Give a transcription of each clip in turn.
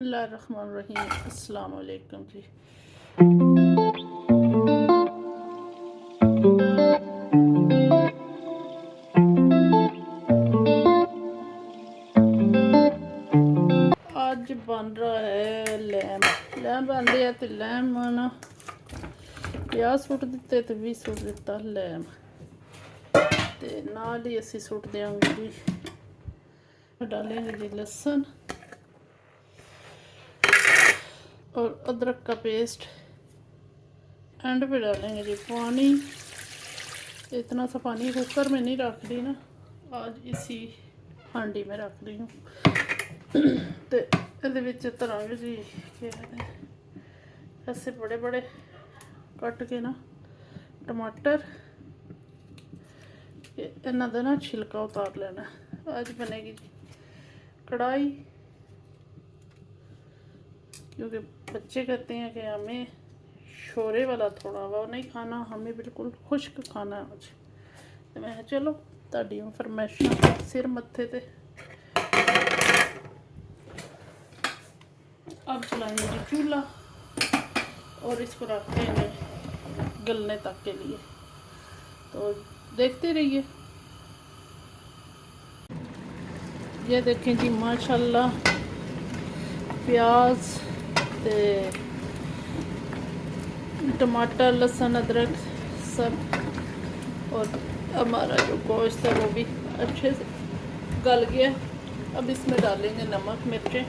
बिस्मिल्लाहिर्रहमानिर्रहीम। अस्सलाम वालेकुम जी। आज बन रहा है लैम। लैम बन रहा है तो लैम ना प्याज सुट दिते तो भी सुट दिता लैम ते नाल ही असी सुट देंगे जी, डालेंगे जी लहसुन और अदरक का पेस्ट। एंड पे डालेंगे जी पानी। इतना सा पानी कुकर में नहीं रख रही ना, आज इसी हांडी में रख रही हूँ। तो ये धरांगे जी क्या कहते हैं, ऐसे बड़े बड़े कट के ना टमाटर, इन्हों का ना छिलका उतार लेना। आज बनेगी जी कढ़ाई, क्योंकि बच्चे कहते हैं कि हमें शोरे वाला थोड़ा वो नहीं खाना, हमें बिल्कुल खुश्क खाना है आज। तो मैं चलो ताड़ी फरमाइशां सिर मत्थे ते। अब चलाएंगे जी चूल्हा और इसको रखते हैं गलने तक के लिए, तो देखते रहिए। ये देखें जी माशाल्लाह प्याज ते टमाटर लहसुन अदरक सब, और हमारा जो गोश्त है वो भी अच्छे से गल गया। अब इसमें डालेंगे नमक मिर्चें।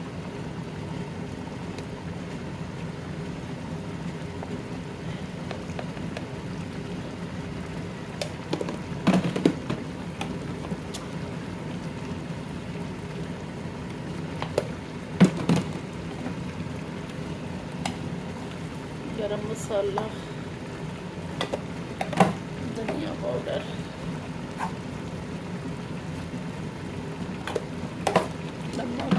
गरम मसाला, धनिया पाउडर, नमक,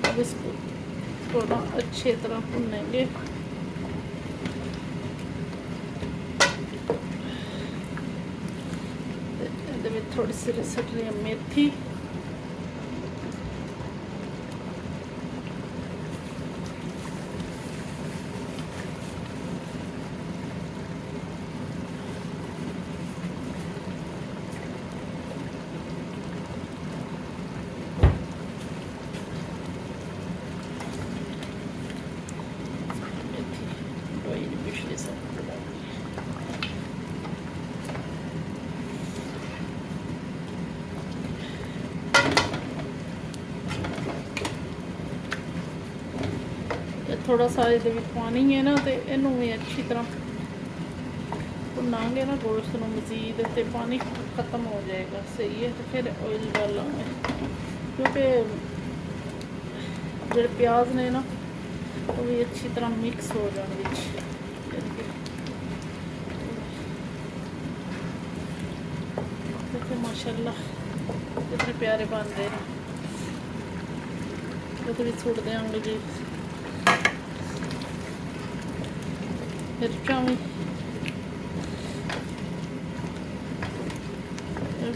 अब इसको थोड़ा अच्छी तरह भुनेंगे। थोड़ी सी सट रही है मेथी, पिछले साल थोड़ा सा ये पानी है ना, तो इनू भी अच्छी तरह भुनांगे ना गोश्त में मजीद, तो पानी ख़त्म हो जाएगा। सही है, तो फिर ऑयल डालेंगे, क्योंकि जो प्याज ने ना वो भी अच्छी तरह मिक्स हो जाएंगे। देखिए माशाल्लाह कितने प्यारे बन रहे हैं। तो भी सुट देंगे जी मिर्चा भी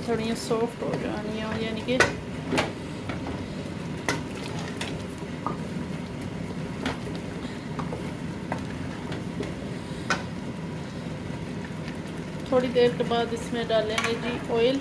थोड़ी सॉफ्ट हो जानी, यानी कि थोड़ी देर के बाद इसमें डालेंगे जी ऑयल।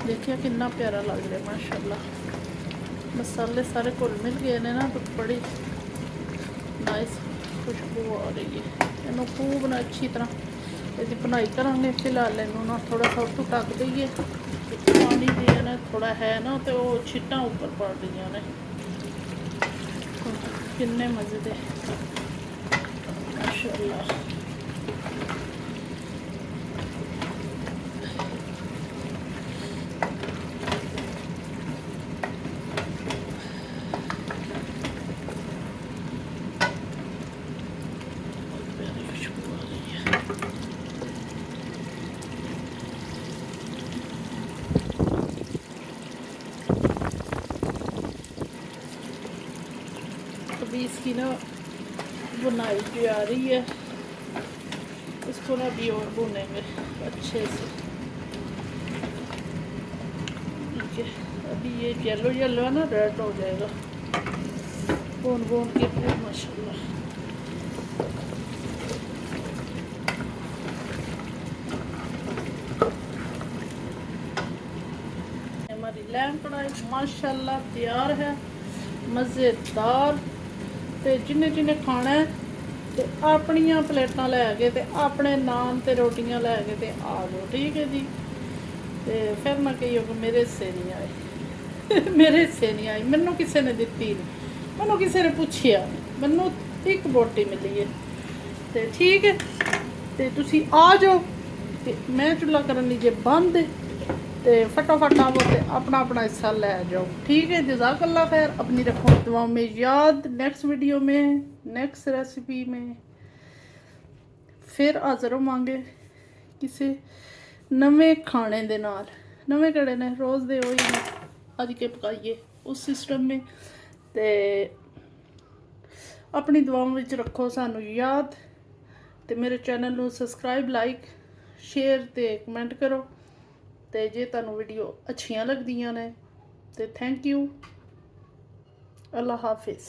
देखिए कितना प्यारा लग रहा है माशाल्लाह। मसाले सारे घुल मिल गए ने ना, तो बड़ी नाइस खुशबू आ रही है। इन्हों खूब ना अच्छी तरह इसकी बनाई करांगे। फिलहाल इनू ना थोड़ा सा उतों ढक दईए, पानी दिए ना थोड़ा है ना तो वो छिट्टां ऊपर पड़ रही ने किन्ने मज़े दे माशाअल्लाह। अभी इसकी ना बुनाई भी आ रही है, इसको ना अभी और भुनेंगे अच्छे से। ठीक है, अभी ये येलो येलो है ना, रेड हो जाएगा भून के फिर माशाल्लाह। हमारी लैम्प कढ़ाई माशाल्लाह तैयार है, मज़ेदार। तो जिन्हें जिन्हें खाना है तो अपनियां प्लेटां लैके ते अपने नान ते रोटियां लैके ते आ जाओ, ठीक है जी। तो फिर ना कहियो कि मेरे हिस्से नहीं आए मेरे हिस्से नहीं आई, मैनू किसी ने दिती नहीं, मैनू किसी ने पूछया, मैनू एक बोटी मिली है। तो ठीक है, तो तुसी आ जाओ, तो मैं चुल्हा करन लीजिए बंद, तो फटाफट आवो तो अपना अपना हिस्सा ले जाओ, ठीक है। जज़ाकल्लाह खैर, अपनी रखो दुआओं में याद। नेक्स्ट वीडियो में, नेक्स्ट रेसिपी में फिर हाज़र होवांगे किसी नवें खाने दे नाल। नवें कड़े ने रोज़ दे होई ने, अज के पकाइए उस सिस्टम में। तो अपनी दुआओं में रखो सानू याद, तो मेरे चैनल नू सबसक्राइब, लाइक, शेयर ते कमेंट करो। तो जे तुहानू वीडियो अच्छियां लगदियां ने तो थैंक यू। अल्लाह हाफिज़।